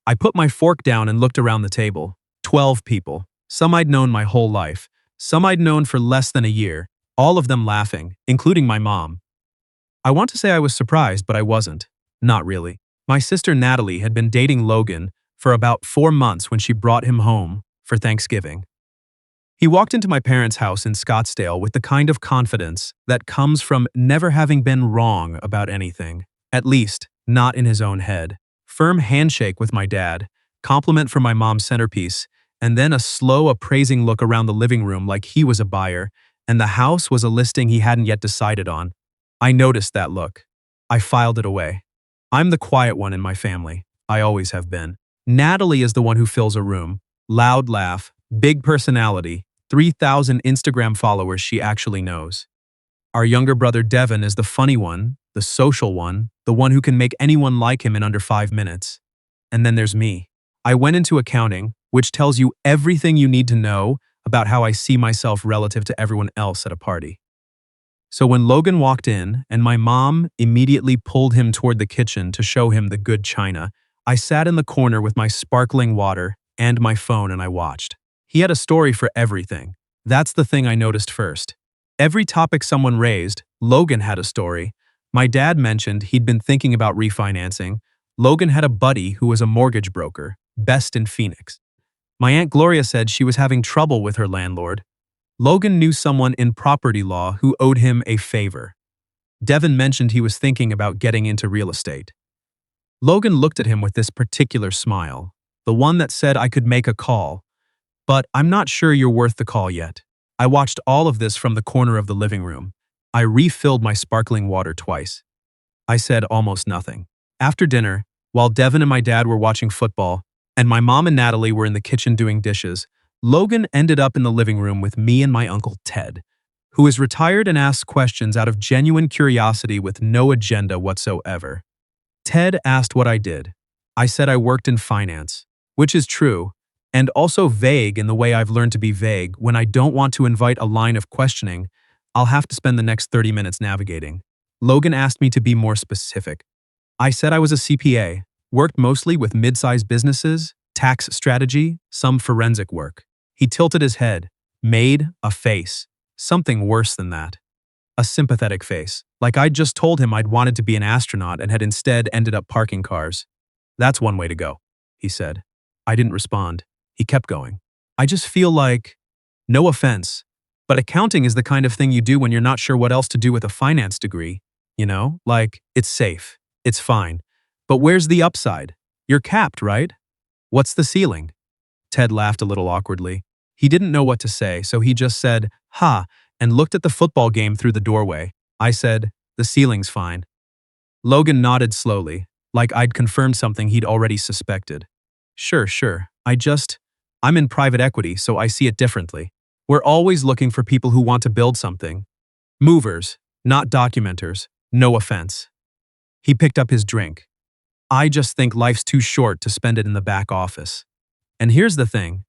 I put my fork down and looked around the table. 12 people. Some I'd known my whole life. Some I'd known for less than a year. All of them laughing, including my mom. I want to say I was surprised, but I wasn't. Not really. My sister Natalie had been dating Logan for about 4 months when she brought him home for Thanksgiving. He walked into my parents' house in Scottsdale with the kind of confidence that comes from never having been wrong about anything, at least not in his own head. Firm handshake with my dad, compliment from my mom's centerpiece, and then a slow, appraising look around the living room like he was a buyer and the house was a listing he hadn't yet decided on. I noticed that look. I filed it away. I'm the quiet one in my family. I always have been. Natalie is the one who fills a room. Loud laugh, big personality, 3,000 Instagram followers she actually knows. Our younger brother Devin is the funny one, the social one, the one who can make anyone like him in under 5 minutes. And then there's me. I went into accounting, which tells you everything you need to know about how I see myself relative to everyone else at a party. So when Logan walked in and my mom immediately pulled him toward the kitchen to show him the good china, I sat in the corner with my sparkling water and my phone and I watched. He had a story for everything. That's the thing I noticed first. Every topic someone raised, Logan had a story. My dad mentioned he'd been thinking about refinancing. Logan had a buddy who was a mortgage broker, best in Phoenix. My Aunt Gloria said she was having trouble with her landlord. Logan knew someone in property law who owed him a favor. Devin mentioned he was thinking about getting into real estate. Logan looked at him with this particular smile, the one that said I could make a call. But I'm not sure you're worth the call yet. I watched all of this from the corner of the living room. I refilled my sparkling water twice. I said almost nothing. After dinner, while Devin and my dad were watching football, and my mom and Natalie were in the kitchen doing dishes, Logan ended up in the living room with me and my uncle Ted, who is retired and asks questions out of genuine curiosity with no agenda whatsoever. Ted asked what I did. I said I worked in finance, which is true, and also vague in the way I've learned to be vague. When I don't want to invite a line of questioning, I'll have to spend the next 30 minutes navigating. Logan asked me to be more specific. I said I was a CPA, worked mostly with mid-sized businesses, tax strategy, some forensic work. He tilted his head, made a face, something worse than that. A sympathetic face, like I'd just told him I'd wanted to be an astronaut and had instead ended up parking cars. That's one way to go, he said. I didn't respond. He kept going. I just feel like, no offense, but accounting is the kind of thing you do when you're not sure what else to do with a finance degree. You know, like, it's safe, it's fine. But where's the upside? You're capped, right? What's the ceiling? Ted laughed a little awkwardly. He didn't know what to say, so he just said, ha, and looked at the football game through the doorway. I said, the ceiling's fine. Logan nodded slowly, like I'd confirmed something he'd already suspected. Sure. I'm in private equity, so I see it differently. We're always looking for people who want to build something. Movers, not documenters, no offense. He picked up his drink. I just think life's too short to spend it in the back office. And here's the thing.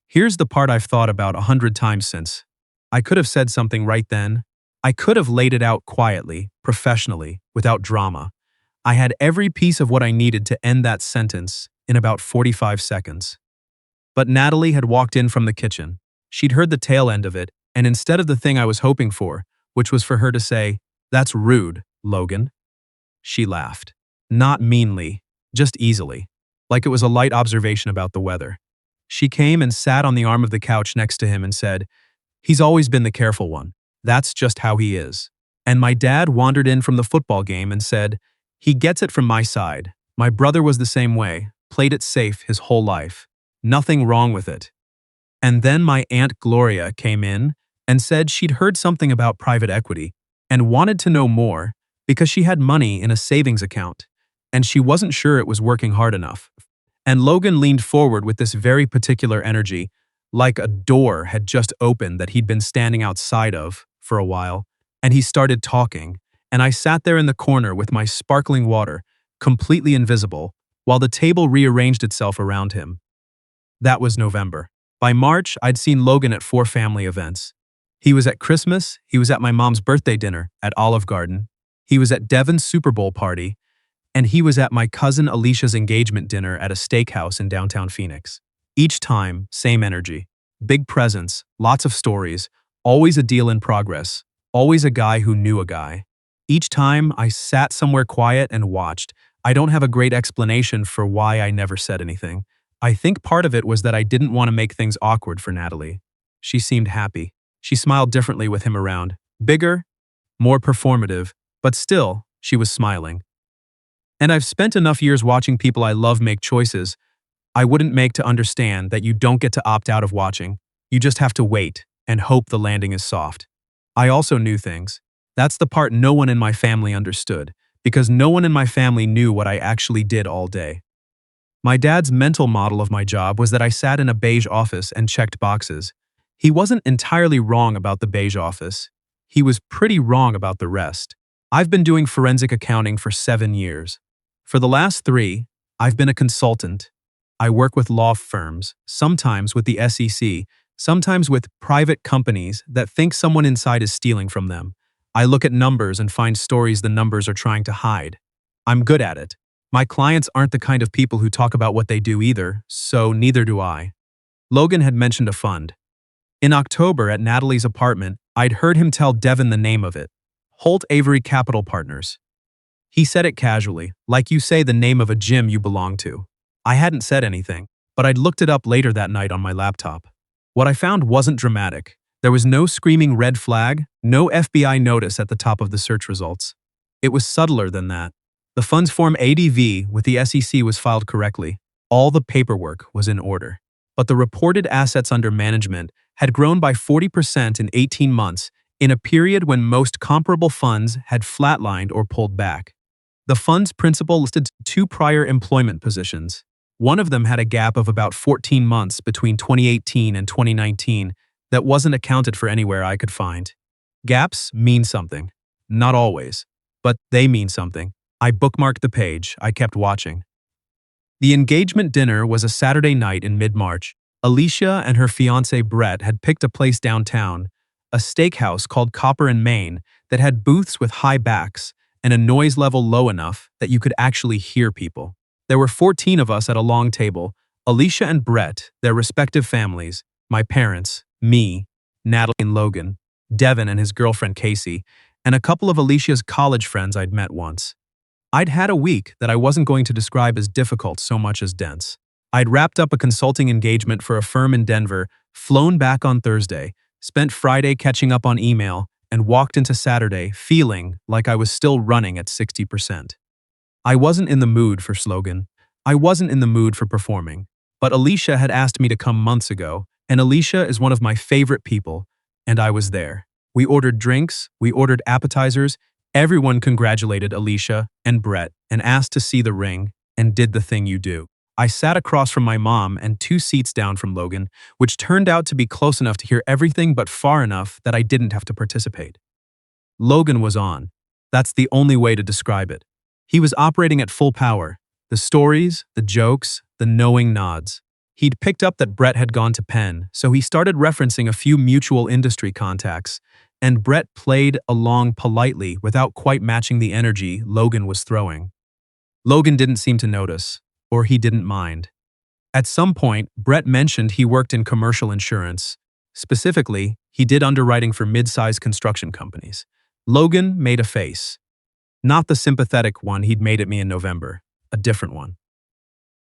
Here's the part I've thought about 100 times since. I could have said something right then. I could have laid it out quietly, professionally, without drama. I had every piece of what I needed to end that sentence in about 45 seconds. But Natalie had walked in from the kitchen. She'd heard the tail end of it, and instead of the thing I was hoping for, which was for her to say, "That's rude, Logan," she laughed. Not meanly, just easily, like it was a light observation about the weather. She came and sat on the arm of the couch next to him and said, "He's always been the careful one. That's just how he is." And my dad wandered in from the football game and said, "He gets it from my side. My brother was the same way, played it safe his whole life. Nothing wrong with it." And then my Aunt Gloria came in and said she'd heard something about private equity and wanted to know more because she had money in a savings account, and she wasn't sure it was working hard enough. And Logan leaned forward with this very particular energy, like a door had just opened that he'd been standing outside of for a while, and he started talking, and I sat there in the corner with my sparkling water, completely invisible, while the table rearranged itself around him. That was November. By March, I'd seen Logan at 4 family events. He was at Christmas, he was at my mom's birthday dinner at Olive Garden, he was at Devin's Super Bowl party, and he was at my cousin Alicia's engagement dinner at a steakhouse in downtown Phoenix. Each time, same energy. Big presence, lots of stories, always a deal in progress, always a guy who knew a guy. Each time, I sat somewhere quiet and watched. I don't have a great explanation for why I never said anything. I think part of it was that I didn't want to make things awkward for Natalie. She seemed happy. She smiled differently with him around. Bigger, more performative, but still, she was smiling. And I've spent enough years watching people I love make choices I wouldn't make to understand that you don't get to opt out of watching. You just have to wait and hope the landing is soft. I also knew things. That's the part no one in my family understood, because no one in my family knew what I actually did all day. My dad's mental model of my job was that I sat in a beige office and checked boxes. He wasn't entirely wrong about the beige office. He was pretty wrong about the rest. I've been doing forensic accounting for 7 years. For the last 3, I've been a consultant. I work with law firms, sometimes with the SEC, sometimes with private companies that think someone inside is stealing from them. I look at numbers and find stories the numbers are trying to hide. I'm good at it. My clients aren't the kind of people who talk about what they do either, so neither do I. Logan had mentioned a fund. In October at Natalie's apartment, I'd heard him tell Devin the name of it. Holt Avery Capital Partners. He said it casually, like you say the name of a gym you belong to. I hadn't said anything, but I'd looked it up later that night on my laptop. What I found wasn't dramatic. There was no screaming red flag, no FBI notice at the top of the search results. It was subtler than that. The fund's Form ADV with the SEC was filed correctly. All the paperwork was in order. But the reported assets under management had grown by 40% in 18 months, in a period when most comparable funds had flatlined or pulled back. The fund's principal listed 2 prior employment positions. One of them had a gap of about 14 months between 2018 and 2019 that wasn't accounted for anywhere I could find. Gaps mean something. Not always, but they mean something. I bookmarked the page. I kept watching. The engagement dinner was a Saturday night in mid-March. Alicia and her fiancé Brett had picked a place downtown, a steakhouse called Copper and Main that had booths with high backs and a noise level low enough that you could actually hear people. There were 14 of us at a long table, Alicia and Brett, their respective families, my parents, me, Natalie and Logan, Devin and his girlfriend Casey, and a couple of Alicia's college friends I'd met once. I'd had a week that I wasn't going to describe as difficult so much as dense. I'd wrapped up a consulting engagement for a firm in Denver, flown back on Thursday, spent Friday catching up on email, and walked into Saturday feeling like I was still running at 60%. I wasn't in the mood for slogan. I wasn't in the mood for performing. But Alicia had asked me to come months ago, and Alicia is one of my favorite people, and I was there. We ordered drinks, we ordered appetizers, everyone congratulated Alicia and Brett and asked to see the ring and did the thing you do. I sat across from my mom and 2 seats down from Logan, which turned out to be close enough to hear everything but far enough that I didn't have to participate. Logan was on. That's the only way to describe it. He was operating at full power. The stories, the jokes, the knowing nods. He'd picked up that Brett had gone to Penn, so he started referencing a few mutual industry contacts, and Brett played along politely without quite matching the energy Logan was throwing. Logan didn't seem to notice, or he didn't mind. At some point, Brett mentioned he worked in commercial insurance. Specifically, he did underwriting for mid-sized construction companies. Logan made a face. Not the sympathetic one he'd made at me in November, a different one.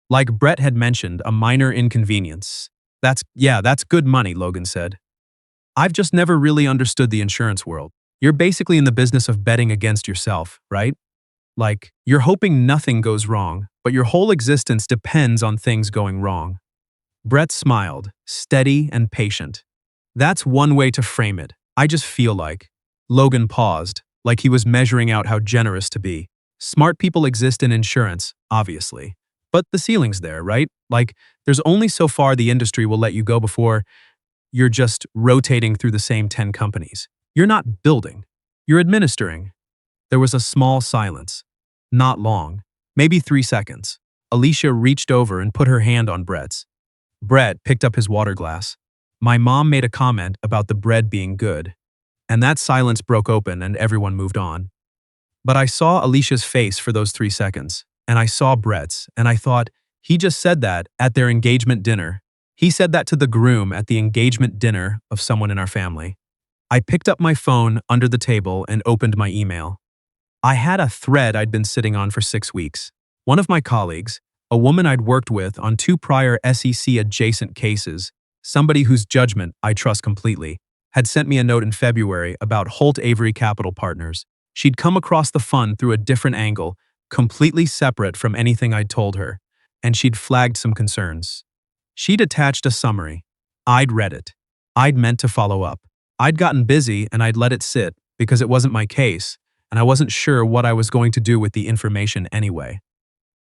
Like Brett had mentioned, a minor inconvenience. That's good money, Logan said. I've just never really understood the insurance world. You're basically in the business of betting against yourself, right? Like, you're hoping nothing goes wrong, but your whole existence depends on things going wrong. Brett smiled, steady and patient. That's one way to frame it. I just feel like. Logan paused, like he was measuring out how generous to be. Smart people exist in insurance, obviously. But the ceiling's there, right? Like, there's only so far the industry will let you go before you're just rotating through the same 10 companies. You're not building. You're administering. There was a small silence. Not long. Maybe 3 seconds. Alicia reached over and put her hand on Brett's. Brett picked up his water glass. My mom made a comment about the bread being good. And that silence broke open and everyone moved on. But I saw Alicia's face for those 3 seconds, and I saw Brett's, and I thought, he just said that at their engagement dinner. He said that to the groom at the engagement dinner of someone in our family. I picked up my phone under the table and opened my email. I had a thread I'd been sitting on for 6 weeks. One of my colleagues, a woman I'd worked with on 2 prior SEC-adjacent cases, somebody whose judgment I trust completely, had sent me a note in February about Holt Avery Capital Partners. She'd come across the fund through a different angle, completely separate from anything I'd told her, and she'd flagged some concerns. She'd attached a summary. I'd read it. I'd meant to follow up. I'd gotten busy and I'd let it sit because it wasn't my case, and I wasn't sure what I was going to do with the information anyway.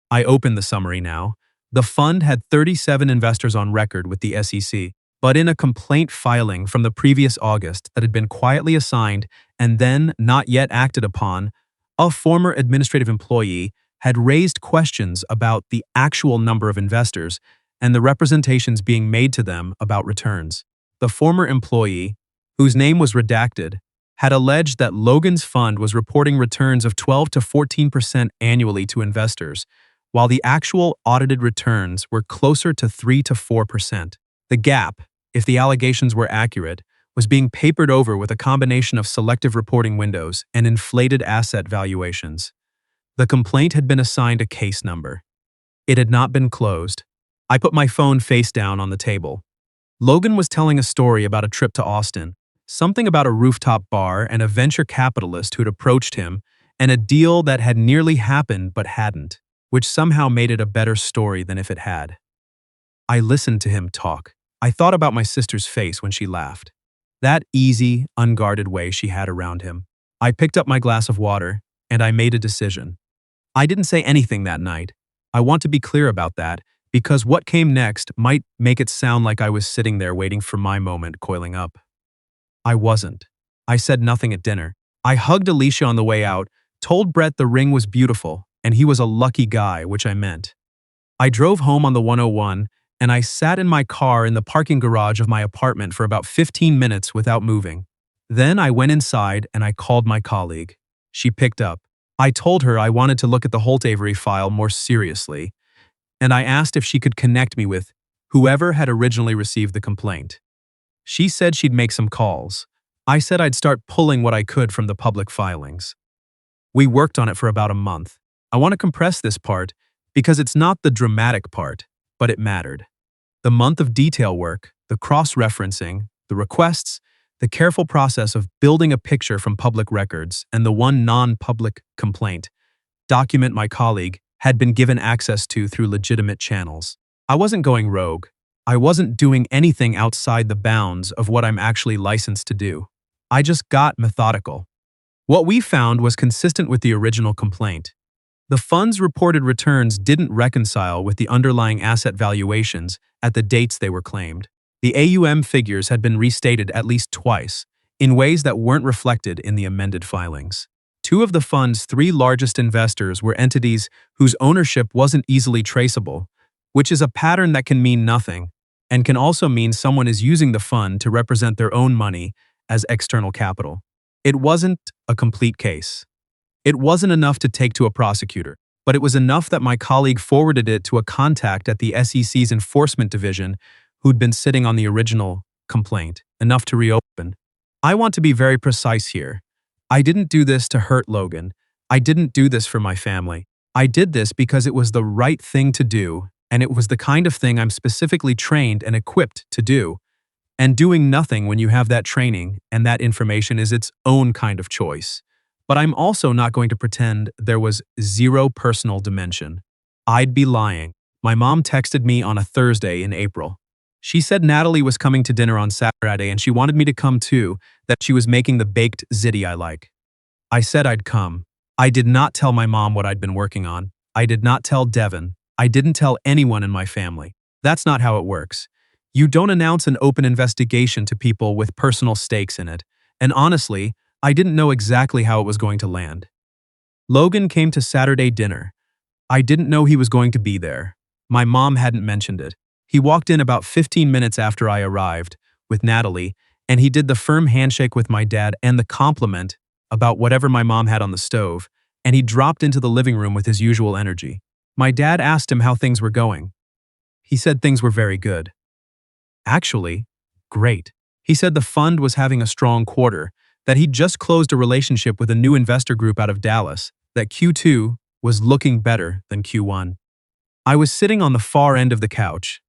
I opened the summary now. The fund had 37 investors on record with the SEC, but in a complaint filing from the previous August that had been quietly assigned and then not yet acted upon, a former administrative employee had raised questions about the actual number of investors and the representations being made to them about returns. The former employee, whose name was redacted, had alleged that Logan's fund was reporting returns of 12 to 14% annually to investors, while the actual audited returns were closer to 3 to 4%. The gap, if the allegations were accurate, was being papered over with a combination of selective reporting windows and inflated asset valuations. The complaint had been assigned a case number. It had not been closed. I put my phone face down on the table. Logan was telling a story about a trip to Austin, something about a rooftop bar and a venture capitalist who'd approached him, and a deal that had nearly happened but hadn't, which somehow made it a better story than if it had. I listened to him talk. I thought about my sister's face when she laughed. That easy, unguarded way she had around him. I picked up my glass of water, and I made a decision. I didn't say anything that night. I want to be clear about that, because what came next might make it sound like I was sitting there waiting for my moment coiling up. I wasn't. I said nothing at dinner. I hugged Alicia on the way out, told Brett the ring was beautiful, and he was a lucky guy, which I meant. I drove home on the 101, and I sat in my car in the parking garage of my apartment for about 15 minutes without moving. Then I went inside and I called my colleague. She picked up. I told her I wanted to look at the Holt Avery file more seriously, and I asked if she could connect me with whoever had originally received the complaint. She said she'd make some calls. I said I'd start pulling what I could from the public filings. We worked on it for about a month. I want to compress this part because it's not the dramatic part, but it mattered. The month of detail work, the cross-referencing, the requests, the careful process of building a picture from public records, and the one non-public complaint document my colleague had been given access to through legitimate channels. I wasn't going rogue. I wasn't doing anything outside the bounds of what I'm actually licensed to do. I just got methodical. What we found was consistent with the original complaint. The fund's reported returns didn't reconcile with the underlying asset valuations at the dates they were claimed. The AUM figures had been restated at least twice, in ways that weren't reflected in the amended filings. 2 of the fund's 3 largest investors were entities whose ownership wasn't easily traceable, which is a pattern that can mean nothing, and can also mean someone is using the fund to represent their own money as external capital. It wasn't a complete case. It wasn't enough to take to a prosecutor, but it was enough that my colleague forwarded it to a contact at the SEC's enforcement division who'd been sitting on the original complaint, enough to reopen. I want to be very precise here. I didn't do this to hurt Logan. I didn't do this for my family. I did this because it was the right thing to do, and it was the kind of thing I'm specifically trained and equipped to do. And doing nothing when you have that training and that information is its own kind of choice. But I'm also not going to pretend there was zero personal dimension. I'd be lying. My mom texted me on a Thursday in April. She said Natalie was coming to dinner on Saturday and she wanted me to come too, that she was making the baked ziti I like. I said I'd come. I did not tell my mom what I'd been working on. I did not tell Devin. I didn't tell anyone in my family. That's not how it works. You don't announce an open investigation to people with personal stakes in it. And honestly, I didn't know exactly how it was going to land. Logan came to Saturday dinner. I didn't know he was going to be there. My mom hadn't mentioned it. He walked in about 15 minutes after I arrived, with Natalie, and he did the firm handshake with my dad and the compliment about whatever my mom had on the stove, and he dropped into the living room with his usual energy. My dad asked him how things were going. He said things were very good. Actually, great. He said the fund was having a strong quarter, that he'd just closed a relationship with a new investor group out of Dallas, that Q2 was looking better than Q1. I was sitting on the far end of the couch.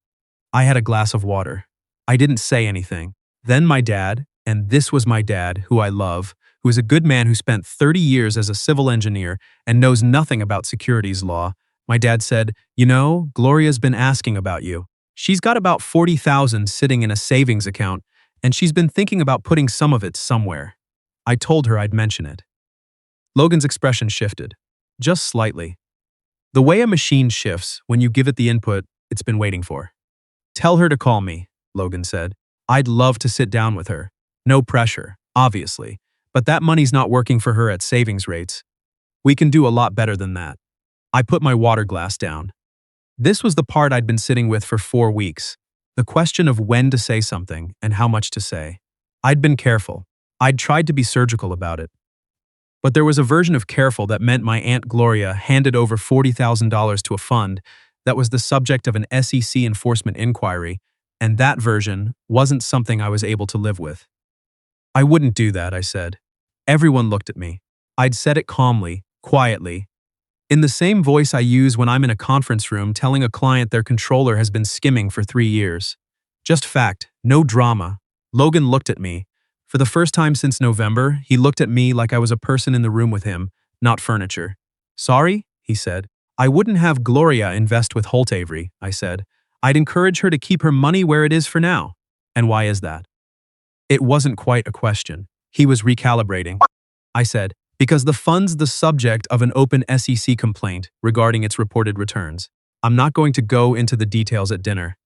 I had a glass of water. I didn't say anything. Then my dad, and this was my dad, who I love, who is a good man who spent 30 years as a civil engineer and knows nothing about securities law, my dad said, "You know, Gloria's been asking about you. She's got about 40,000 sitting in a savings account, and she's been thinking about putting some of it somewhere." I told her I'd mention it. Logan's expression shifted, just slightly. The way a machine shifts when you give it the input it's been waiting for. "Tell her to call me," Logan said. "I'd love to sit down with her. No pressure, obviously, but that money's not working for her at savings rates. We can do a lot better than that." I put my water glass down. This was the part I'd been sitting with for 4 weeks, the question of when to say something and how much to say. I'd been careful. I'd tried to be surgical about it. But there was a version of careful that meant my Aunt Gloria handed over $40,000 to a fund that was the subject of an SEC enforcement inquiry, and that version wasn't something I was able to live with. "I wouldn't do that," I said. Everyone looked at me. I'd said it calmly, quietly, in the same voice I use when I'm in a conference room telling a client their controller has been skimming for 3 years. Just fact, no drama. Logan looked at me. For the first time since November, he looked at me like I was a person in the room with him, not furniture. "Sorry," he said. "I wouldn't have Gloria invest with Holt Avery," I said. "I'd encourage her to keep her money where it is for now." "And why is that?" It wasn't quite a question. He was recalibrating. I said, "Because the fund's the subject of an open SEC complaint regarding its reported returns. I'm not going to go into the details at dinner,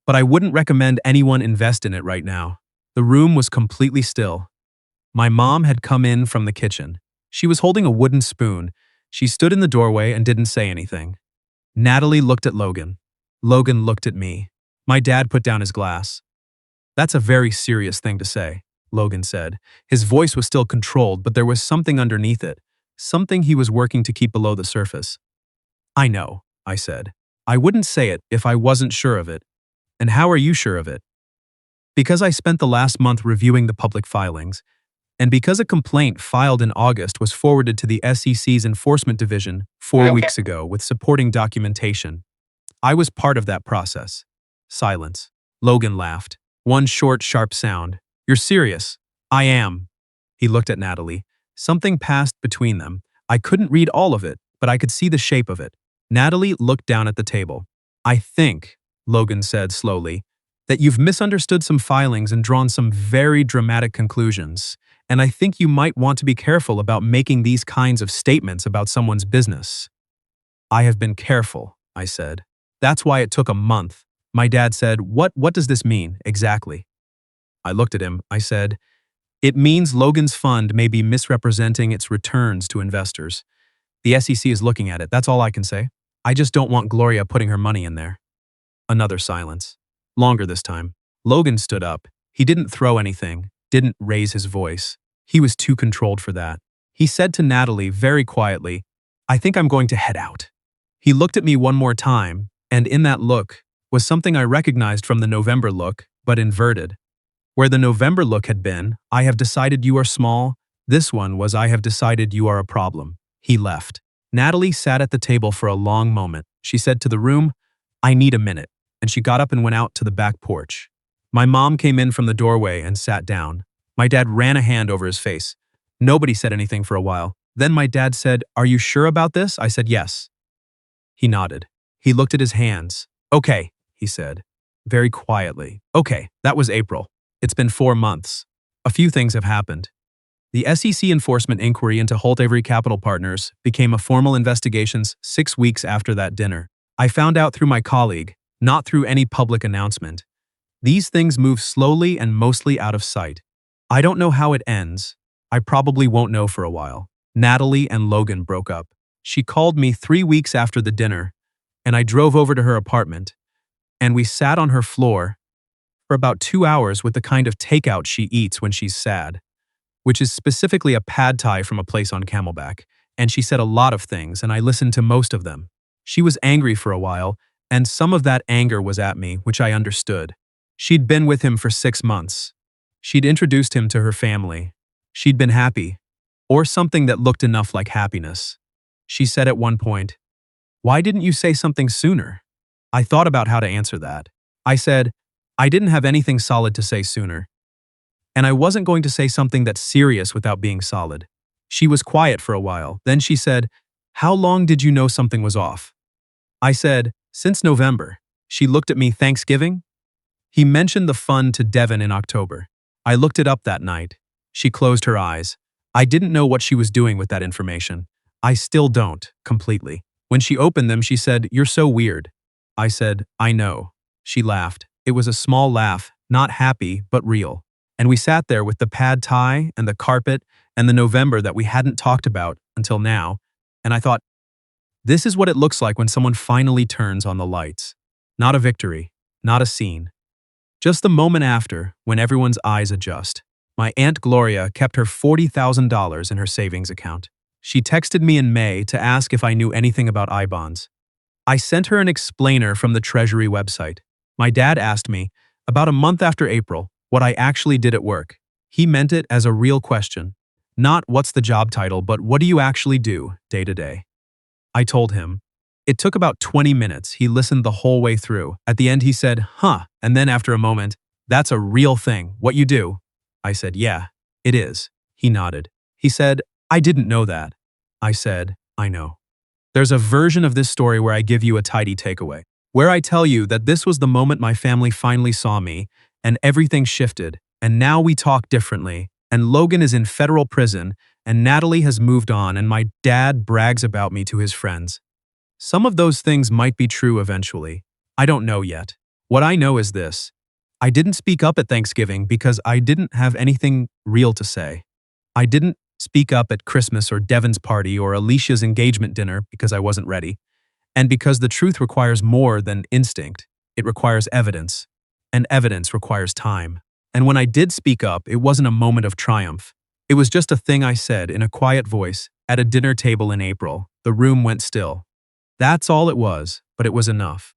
but I wouldn't recommend anyone invest in it right now." The room was completely still. My mom had come in from the kitchen. She was holding a wooden spoon. She stood in the doorway and didn't say anything. Natalie looked at Logan. Logan looked at me. My dad put down his glass. "That's a very serious thing to say," Logan said. His voice was still controlled, but there was something underneath it, something he was working to keep below the surface. "I know," I said. "I wouldn't say it if I wasn't sure of it." "And how are you sure of it?" "Because I spent the last month reviewing the public filings, and because a complaint filed in August was forwarded to the SEC's Enforcement Division 4 weeks ago with supporting documentation. I was part of that process." Silence. Logan laughed. One short, sharp sound. "You're serious?" "I am." He looked at Natalie. Something passed between them. I couldn't read all of it, but I could see the shape of it. Natalie looked down at the table. "I think," Logan said slowly, "that you've misunderstood some filings and drawn some very dramatic conclusions, and I think you might want to be careful about making these kinds of statements about someone's business." "I have been careful," I said. "That's why it took a month." My dad said, What does this mean, exactly?" I looked at him. I said, "It means Logan's fund may be misrepresenting its returns to investors. The SEC is looking at it, that's all I can say. I just don't want Gloria putting her money in there." Another silence. Longer this time. Logan stood up. He didn't throw anything, didn't raise his voice. He was too controlled for that. He said to Natalie very quietly, "I think I'm going to head out." He looked at me one more time, and in that look was something I recognized from the November look, but inverted. Where the November look had been, "I have decided you are small," this one was, "I have decided you are a problem." He left. Natalie sat at the table for a long moment. She said to the room, "I need a minute," and she got up and went out to the back porch. My mom came in from the doorway and sat down. My dad ran a hand over his face. Nobody said anything for a while. Then my dad said, "Are you sure about this?" I said, "Yes." He nodded. He looked at his hands. "Okay," he said, very quietly. "Okay, that was April. It's been 4 months. A few things have happened." The SEC enforcement inquiry into Holt Avery Capital Partners became a formal investigation 6 weeks after that dinner. I found out through my colleague, not through any public announcement. These things move slowly and mostly out of sight. I don't know how it ends. I probably won't know for a while. Natalie and Logan broke up. She called me 3 weeks after the dinner, and I drove over to her apartment, and we sat on her floor for about 2 hours with the kind of takeout she eats when she's sad, which is specifically a pad thai from a place on Camelback. and she said a lot of things, and I listened to most of them. She was angry for a while, and some of that anger was at me, which I understood. She'd been with him for 6 months. She'd introduced him to her family. She'd been happy, or something that looked enough like happiness. She said at one point, "Why didn't you say something sooner?" I thought about how to answer that. I said, I didn't have anything solid to say sooner. And I wasn't going to say something that's serious without being solid. She was quiet for a while. Then she said, "How long did you know something was off?" I said, "Since November." She looked at me. "Thanksgiving?" He mentioned the fund to Devon in October. I looked it up that night. She closed her eyes. I didn't know what she was doing with that information. I still don't, completely. When she opened them, she said, "You're so weird." I said, "I know." She laughed. It was a small laugh, not happy, but real. And we sat there with the pad thai and the carpet and the November that we hadn't talked about until now, and I thought, this is what it looks like when someone finally turns on the lights. Not a victory, not a scene. Just the moment after, when everyone's eyes adjust. My Aunt Gloria kept her $40,000 in her savings account. She texted me in May to ask if I knew anything about I-bonds. I sent her an explainer from the Treasury website. My dad asked me, about a month after April, what I actually did at work. He meant it as a real question. Not what's the job title, but what do you actually do, day to day? I told him. It took about 20 minutes. He listened the whole way through. At the end he said, "Huh," and then after a moment, "That's a real thing, what you do." I said, "Yeah, it is." He nodded. He said, "I didn't know that." I said, "I know." There's a version of this story where I give you a tidy takeaway, where I tell you that this was the moment my family finally saw me, and everything shifted, and now we talk differently, and Logan is in federal prison, and Natalie has moved on, and my dad brags about me to his friends. Some of those things might be true eventually. I don't know yet. What I know is this. I didn't speak up at Thanksgiving because I didn't have anything real to say. I didn't speak up at Christmas or Devon's party or Alicia's engagement dinner because I wasn't ready. And because the truth requires more than instinct, it requires evidence. And evidence requires time. And when I did speak up, it wasn't a moment of triumph. It was just a thing I said in a quiet voice at a dinner table in April. The room went still. That's all it was, but it was enough.